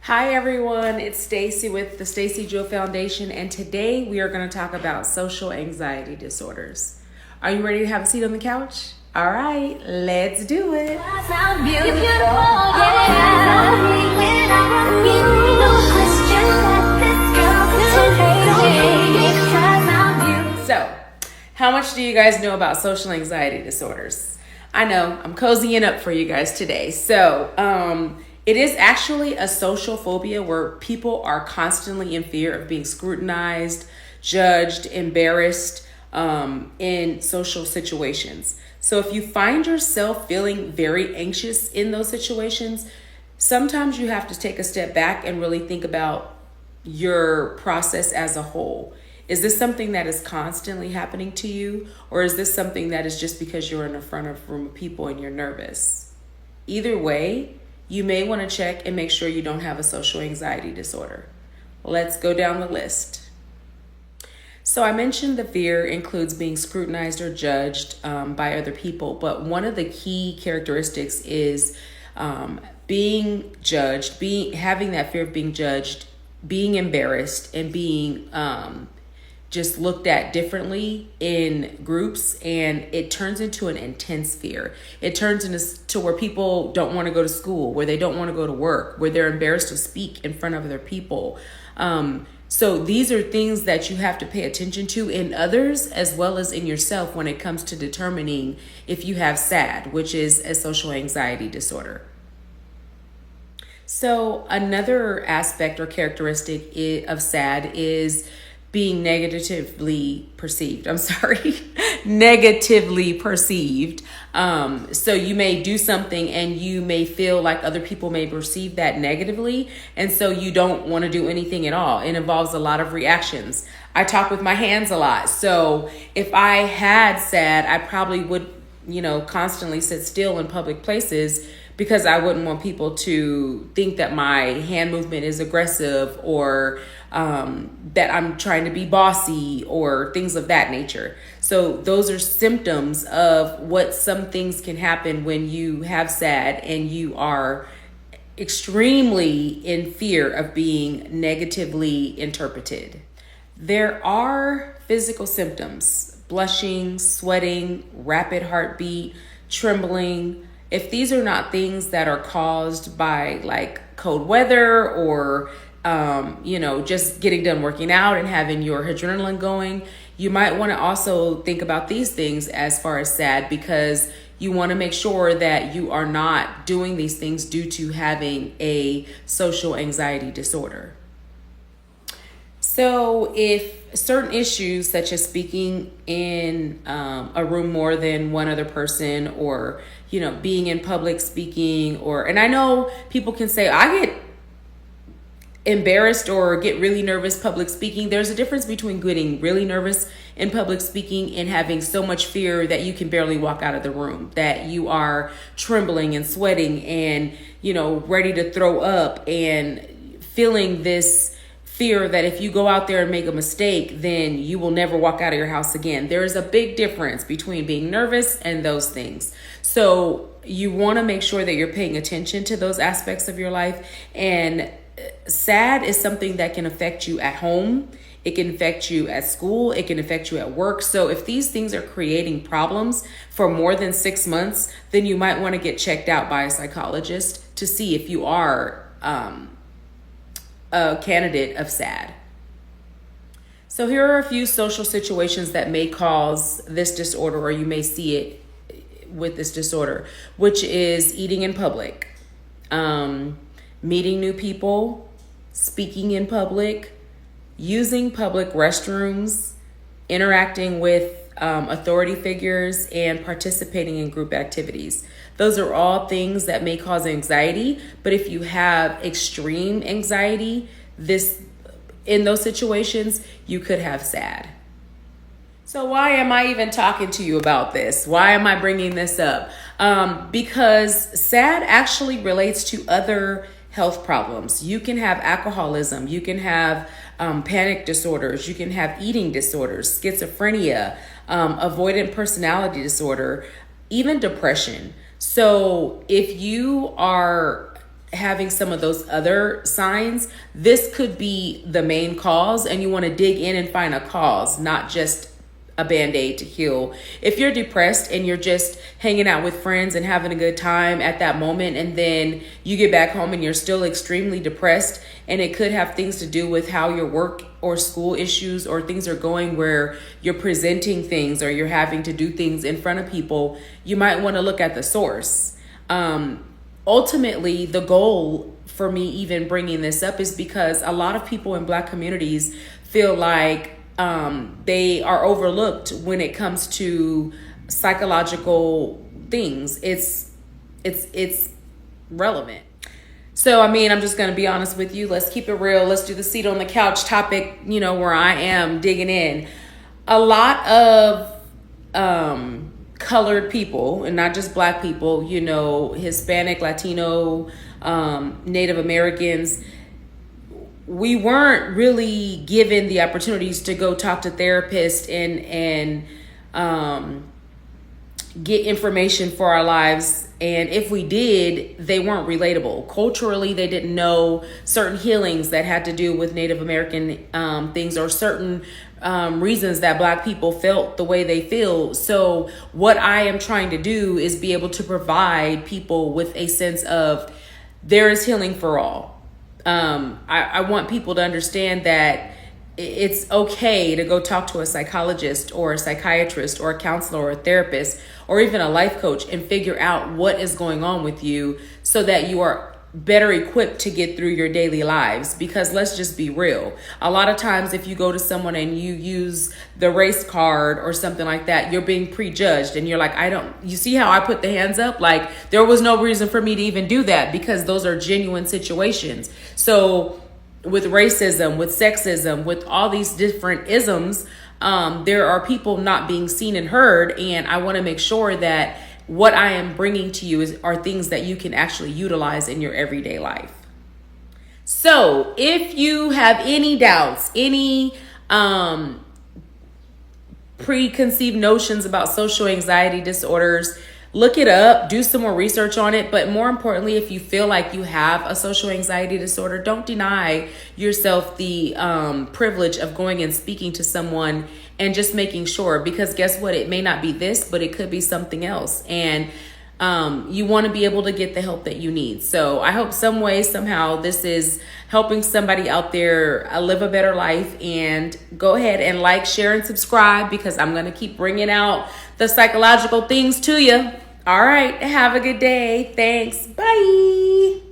Hi everyone, it's Stacy with the Stacy Jewel Foundation, and today we are going to talk about social anxiety disorders. Are you ready to have a seat on the couch? All right, let's do it. So, how much do you guys know about social anxiety disorders? I know, I'm cozying up for you guys today. It is actually a social phobia where people are constantly in fear of being scrutinized, judged, embarrassed in social situations. So if you find yourself feeling very anxious in those situations, sometimes you have to take a step back and really think about your process as a whole. Is this something that is constantly happening to you, or is this something that is just because you're in a front of a room of people and you're nervous? Either way, you may want to check and make sure you don't have a social anxiety disorder. Let's go down the list. So I mentioned the fear includes being scrutinized or judged by other people, but one of the key characteristics is being judged, having that fear of being judged, being embarrassed, and being just looked at differently in groups, and it turns into an intense fear. It turns into where people don't want to go to school, where they don't want to go to work, where they're embarrassed to speak in front of other people. So these are things that you have to pay attention to in others as well as in yourself when it comes to determining if you have SAD, which is a social anxiety disorder. So another aspect or characteristic of SAD is being negatively perceived. Negatively perceived. So you may do something and you may feel like other people may perceive that negatively. And so you don't want to do anything at all. It involves a lot of reactions. I talk with my hands a lot. So if I had SAD, I probably would, constantly sit still in public places because I wouldn't want people to think that my hand movement is aggressive or that I'm trying to be bossy or things of that nature. So those are symptoms of what some things can happen when you have SAD and you are extremely in fear of being negatively interpreted. There are physical symptoms: blushing, sweating, rapid heartbeat, trembling. If these are not things that are caused by like cold weather or just getting done working out and having your adrenaline going, you might want to also think about these things as far as SAD, because you want to make sure that you are not doing these things due to having a social anxiety disorder. So if certain issues such as speaking in a room more than one other person, or being in public speaking, and I know people can say, I get embarrassed or get really nervous public speaking. There's a difference between getting really nervous in public speaking and having so much fear that you can barely walk out of the room, that you are trembling and sweating and ready to throw up and feeling this fear that if you go out there and make a mistake, then you will never walk out of your house again. There is a big difference between being nervous and those things. So you want to make sure that you're paying attention to those aspects of your life. And SAD is something that can affect you at home. It can affect you at school. It can affect you at work. So if these things are creating problems for more than 6 months, then you might want to get checked out by a psychologist to see if you are a candidate of SAD. So here are a few social situations that may cause this disorder, or you may see it with this disorder, which is eating in public, meeting new people, speaking in public, using public restrooms, interacting with authority figures, and participating in group activities. Those are all things that may cause anxiety, but if you have extreme anxiety, in those situations, you could have SAD. So why am I even talking to you about this? Why am I bringing this up? Because SAD actually relates to other health problems. You can have alcoholism, you can have panic disorders, you can have eating disorders, schizophrenia, avoidant personality disorder, even depression. So if you are having some of those other signs, this could be the main cause, and you want to dig in and find a cause, not just a band-aid to heal. If you're depressed and you're just hanging out with friends and having a good time at that moment, and then you get back home and you're still extremely depressed, and it could have things to do with how your work or school issues or things are going, where you're presenting things or you're having to do things in front of people, you might want to look at the source. Ultimately, the goal for me even bringing this up is because a lot of people in Black communities feel like they are overlooked when it comes to psychological things. It's relevant. So, I mean, I'm just going to be honest with you. Let's keep it real. Let's do the seat on the couch topic, where I am digging in. A lot of colored people, and not just Black people, Hispanic, Latino, Native Americans, we weren't really given the opportunities to go talk to therapists and get information for our lives. And if we did, they weren't relatable. Culturally, they didn't know certain healings that had to do with Native American things, or certain reasons that Black people felt the way they feel. So what I am trying to do is be able to provide people with a sense of there is healing for all. I want people to understand that it's okay to go talk to a psychologist or a psychiatrist or a counselor or a therapist or even a life coach and figure out what is going on with you, so that you are better equipped to get through your daily lives. Because let's just be real. A lot of times if you go to someone and you use the race card or something like that, you're being prejudged, and you're like, you see how I put the hands up? Like, there was no reason for me to even do that, because those are genuine situations. So with racism, with sexism, with all these different isms, there are people not being seen and heard. And I want to make sure that what I am bringing to you are things that you can actually utilize in your everyday life. So if you have any doubts, any preconceived notions about social anxiety disorders, look it up, do some more research on it. But more importantly, if you feel like you have a social anxiety disorder, don't deny yourself the privilege of going and speaking to someone and just making sure, because guess what? It may not be this, but it could be something else. And you want to be able to get the help that you need. So I hope some way, somehow, this is helping somebody out there live a better life. And go ahead and like, share, and subscribe, because I'm going to keep bringing out the psychological things to you. All right. Have a good day. Thanks. Bye.